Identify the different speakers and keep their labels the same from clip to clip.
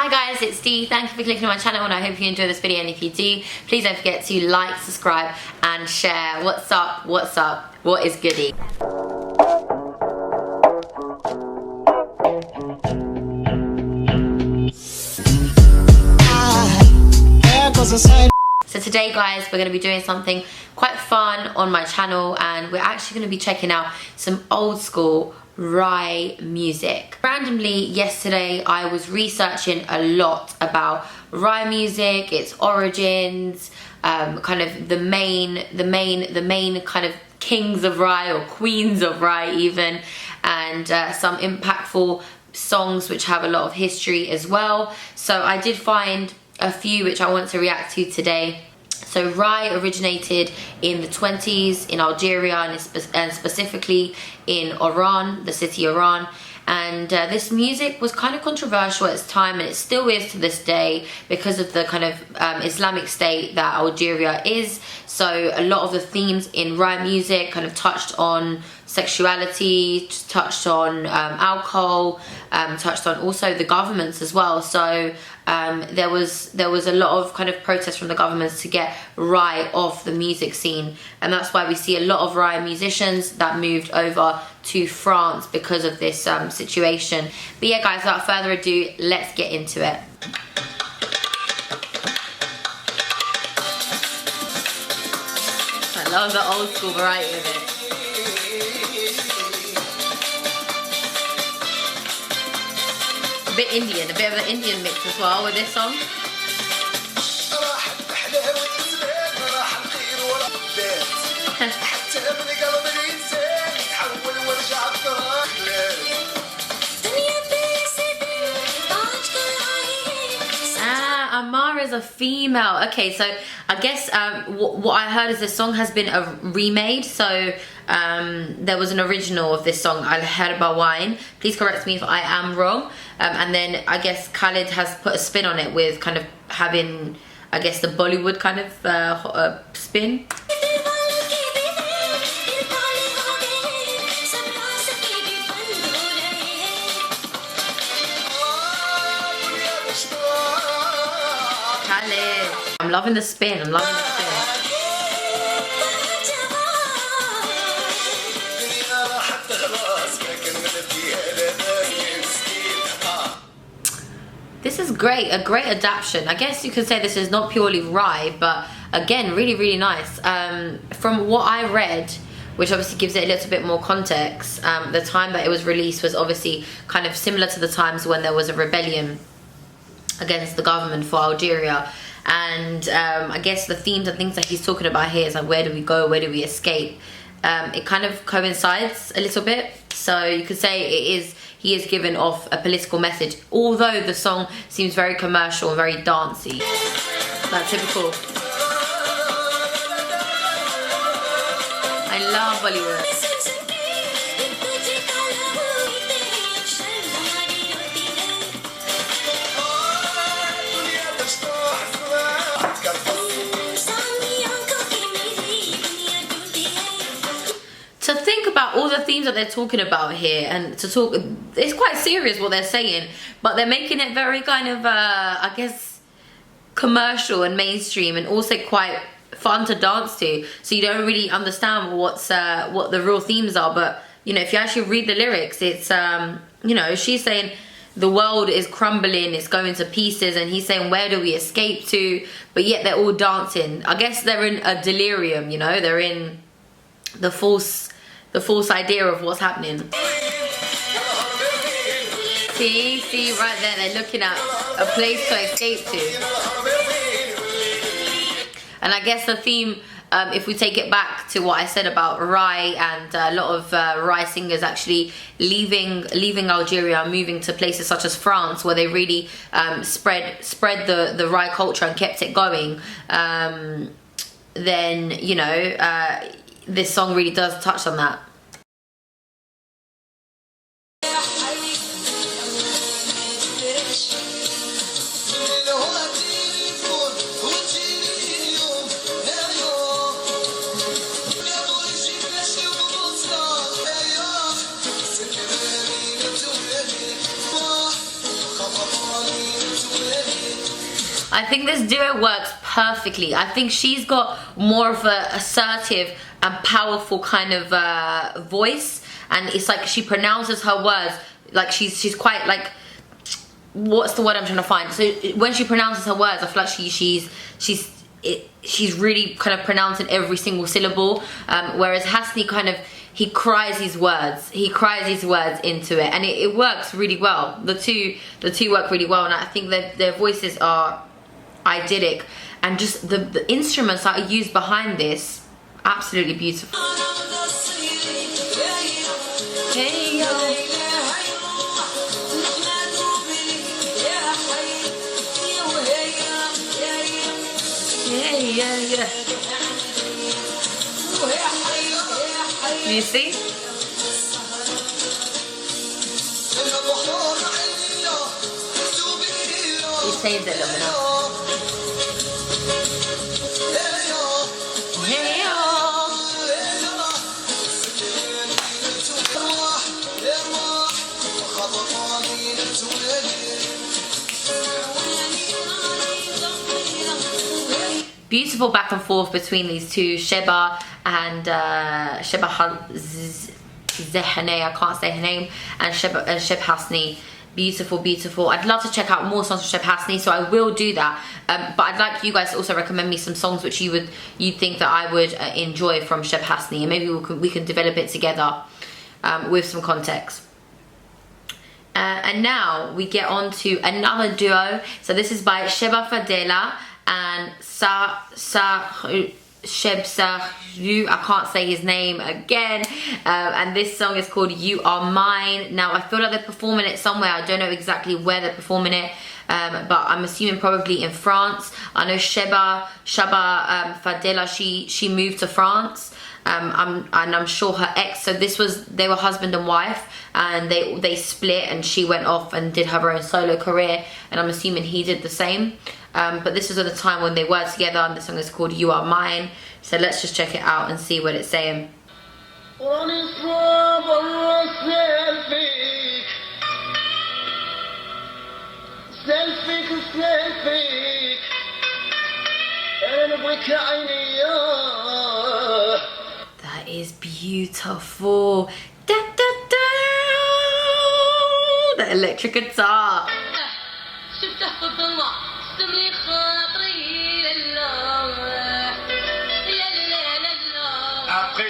Speaker 1: Hi guys, it's Dee. Thank you for clicking on my channel and I hope you enjoy this video, and if you do, please don't forget to like, subscribe and share. What's up? What's up? What is goody? So today guys, we're going to be doing something quite fun on my channel, and we're actually going to be checking out some old school Rai music. Randomly yesterday I was researching a lot about Rai music, its origins, kind of the main kind of kings of Rai or queens of Rai even, and some impactful songs which have a lot of history as well. So I did find a few which I want to react to today. So Rai originated in the 20s in Algeria and specifically in Oran, the city Oran. And this music was kind of controversial at its time, and it still is to this day because of the kind of Islamic state that Algeria is. So a lot of the themes in Rai music kind of touched on sexuality, touched on alcohol, touched on also the governments as well. So there was a lot of kind of protest from the governments to get Rai off the music scene, and that's why we see a lot of Rai musicians that moved over to France because of this situation. But yeah guys, without further ado, let's get into it. I love the old school variety of it. A bit Indian, a bit of an Indian mix as well with this song. Amar is a female. Okay, so I guess what I heard is this song has been remade. So there was an original of this song, Al Herba Wine. Please correct me if I am wrong. And then I guess Khaled has put a spin on it with kind of having, I guess, the Bollywood kind of spin. I'm loving the spin, I'm loving the spin. This is great, a great adaptation. I guess you could say this is not purely Rai, but again, really, really nice. From what I read, which obviously gives it a little bit more context, the time that it was released was obviously kind of similar to the times when there was a rebellion against the government for Algeria. And I guess the themes and things that he's talking about here is like, where do we go, where do we escape? It kind of coincides a little bit, so you could say he is giving off a political message, although the song seems very commercial and very dancey, like typical. I love Bollywood. To think about all the themes that they're talking about here, and to talk, it's quite serious what they're saying, but they're making it very kind of, I guess, commercial and mainstream, and also quite fun to dance to. So you don't really understand what the real themes are. But you know, if you actually read the lyrics, it's you know, she's saying the world is crumbling, it's going to pieces, and he's saying, where do we escape to? But yet they're all dancing. I guess they're in a delirium, you know, they're in the false idea of what's happening. See right there, they're looking at a place to escape to. And I guess the theme, if we take it back to what I said about Rai, and a lot of Rai singers actually leaving Algeria and moving to places such as France, where they really spread the Rai culture and kept it going, then you know, this song really does touch on that. I think this duo works perfectly. I think she's got more of a assertive and powerful kind of voice, and it's like she pronounces her words like she's quite like, what's the word I'm trying to find? So when she pronounces her words, I feel like she's really kind of pronouncing every single syllable, whereas Hasni kind of, he cries his words into it, and it works really well. The two work really well, and I think that their voices are idyllic, and just the instruments that are used behind this, absolutely beautiful. Hey, yo. Yeah. You see? He saves it a little bit now. Beautiful back and forth between these two, Sheba and Sheba Zehane, I can't say her name, and Sheb Hasni. Beautiful. I'd love to check out more songs from Cheb Hasni, so I will do that. But I'd like you guys to also recommend me some songs which you think that I would enjoy from Cheb Hasni, and maybe we can develop it together with some context. And now we get on to another duo. So this is by Sheba Fadela and Cheb Khaled, I can't say his name again, and this song is called You Are Mine. Now I feel like they're performing it somewhere, I don't know exactly where they're performing it, but I'm assuming probably in France. I know Sheba Fadela, she moved to France, and I'm sure her ex, so they were husband and wife, and they split, and she went off and did her own solo career, and I'm assuming he did the same. But this was at the time when they were together, and the song is called You Are Mine. So let's just check it out and see what it's saying. That is beautiful. Da, da, da. The electric guitar.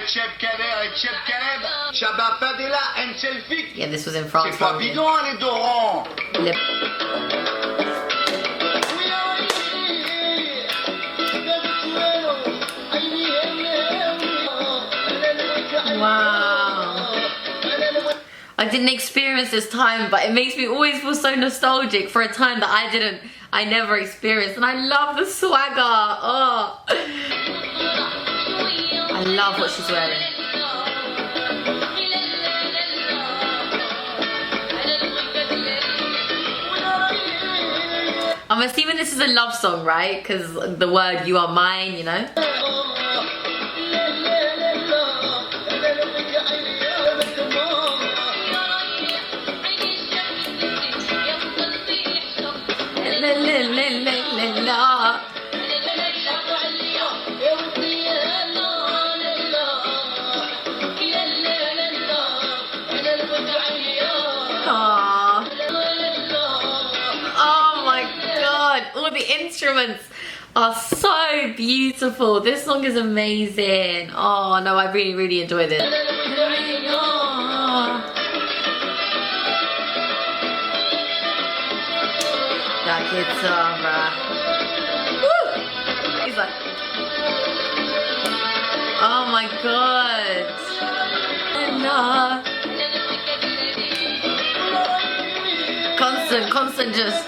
Speaker 2: Cheb Khaled, Cheb Khaled, Sheba Fadela and Selfie.
Speaker 1: Yeah, this was in France.
Speaker 2: C'est pas bidon, les Dorans.
Speaker 1: Wow. I didn't experience this time, but it makes me always feel so nostalgic for a time that I never experienced, and I love the swagger. Oh. I love what she's wearing. I'm assuming this is a love song, right? Because the word You Are Mine, you know? All the instruments are so beautiful. This song is amazing. Oh no, I really enjoy this. That guitar, bruh. Woo! He's like, oh my god. Constant just.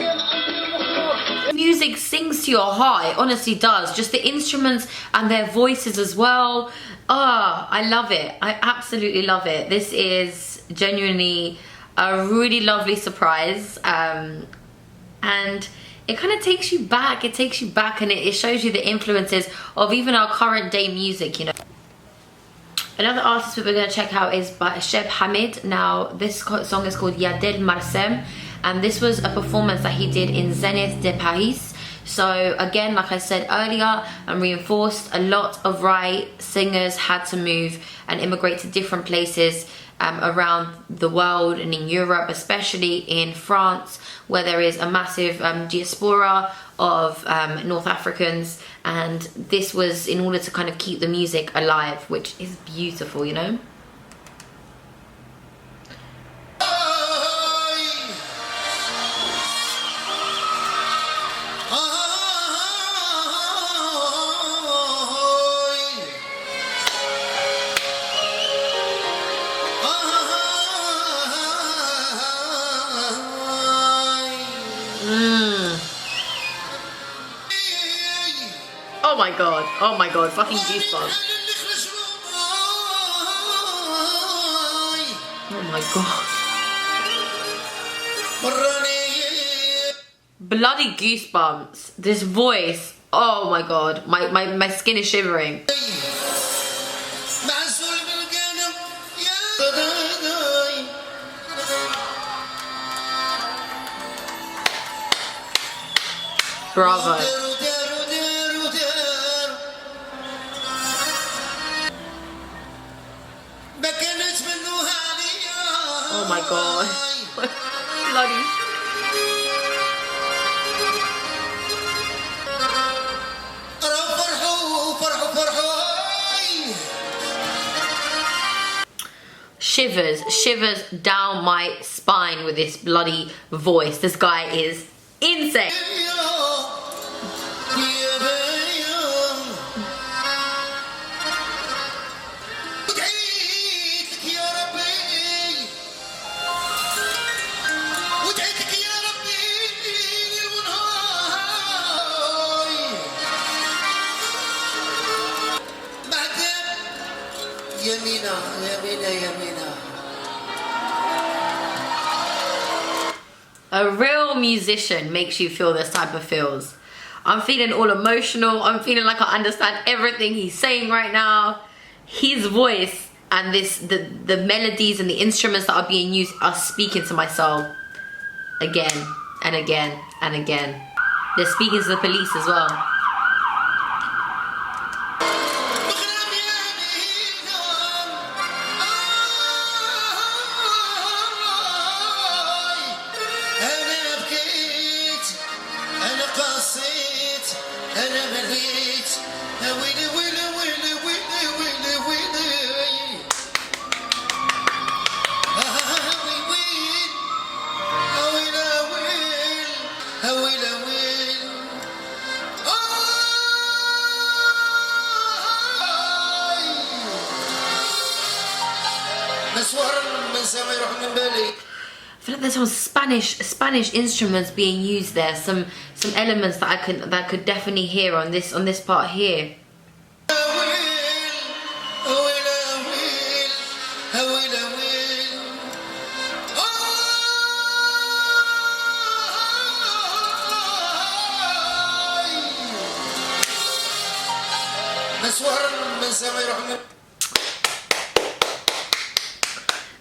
Speaker 1: Music sings to your heart, it honestly does. Just the instruments and their voices as well. Oh, I love it. I absolutely love it. This is genuinely a really lovely surprise, and it kind of takes you back. It takes you back, and it shows you the influences of even our current day music, you know. Another artist that we're going to check out is by Cheb Hamid. Now this song is called Yadel Marsem, and this was a performance that he did in Zenith de Paris. So again, like I said earlier and reinforced, a lot of Rai singers had to move and immigrate to different places around the world, and in Europe, especially in France, where there is a massive diaspora of North Africans, and this was in order to kind of keep the music alive, which is beautiful, you know. Oh my god, fucking goosebumps. Oh my god. Bloody goosebumps. This voice, oh my god, my skin is shivering. Bravo. Oh my god. Bloody. Shivers down my spine with this bloody voice. This guy is insane. A real musician makes you feel this type of feels. I'm feeling all emotional. I'm feeling like I understand everything he's saying right now. His voice and the melodies and the instruments that are being used are speaking to my soul again and again and again. They're speaking to the police as well. I feel like there's some Spanish instruments being used there, some elements that I could definitely hear on this part here.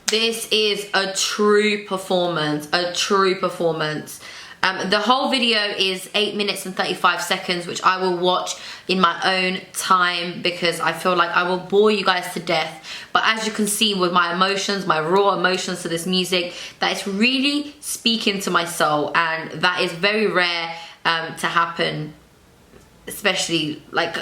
Speaker 1: This is a true performance, the whole video is 8 minutes and 35 seconds, which I will watch in my own time because I feel like I will bore you guys to death. But as you can see with my emotions, my raw emotions to this music, that it's really speaking to my soul, and that is very rare to happen. Especially like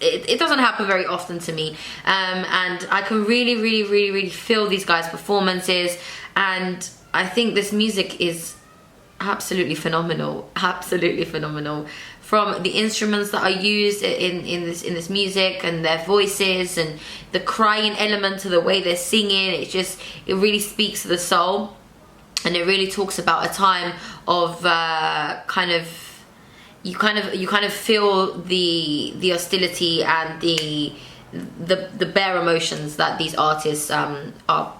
Speaker 1: it doesn't happen very often to me, and I can really feel these guys' performances, and I think this music is absolutely phenomenal, from the instruments that are used in this music and their voices and the crying element to the way they're singing. It really speaks to the soul, and it really talks about a time of you kind of feel the hostility and the bare emotions that these artists are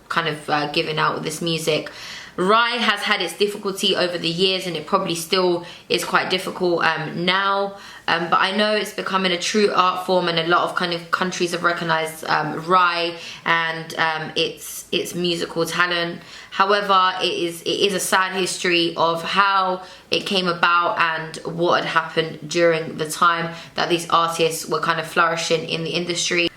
Speaker 1: kind of giving out with this music. Rai has had its difficulty over the years, and it probably still is quite difficult now, but I know it's becoming a true art form, and a lot of kind of countries have recognized Rai and its musical talent. However, it is a sad history of how it came about and what had happened during the time that these artists were kind of flourishing in the industry.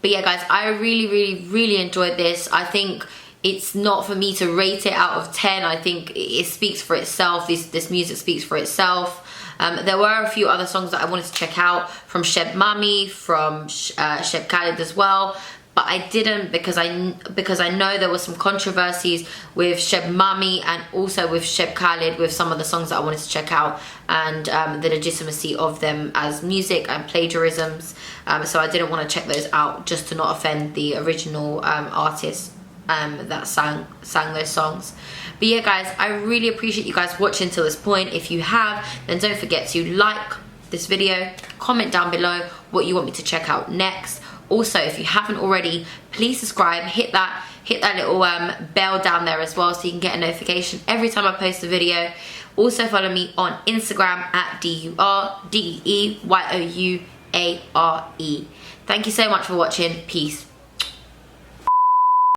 Speaker 1: But yeah guys, I really enjoyed this. I think it's not for me to rate it out of 10. I think it speaks for itself. This music speaks for itself. There were a few other songs that I wanted to check out from Cheb Mami, from Cheb Khaled as well, but I didn't because I know there was some controversies with Cheb Mami and also with Cheb Khaled with some of the songs that I wanted to check out, and the legitimacy of them as music and plagiarisms. So I didn't want to check those out just to not offend the original artists that sang those songs. But yeah guys, I really appreciate you guys watching till this point. If you have, then don't forget to like this video, comment down below what you want me to check out next. Also, if you haven't already, please subscribe, hit that little bell down there as well so you can get a notification every time I post a video. Also follow me on Instagram at DURDEEYOUARE. Thank you so much for watching. Peace.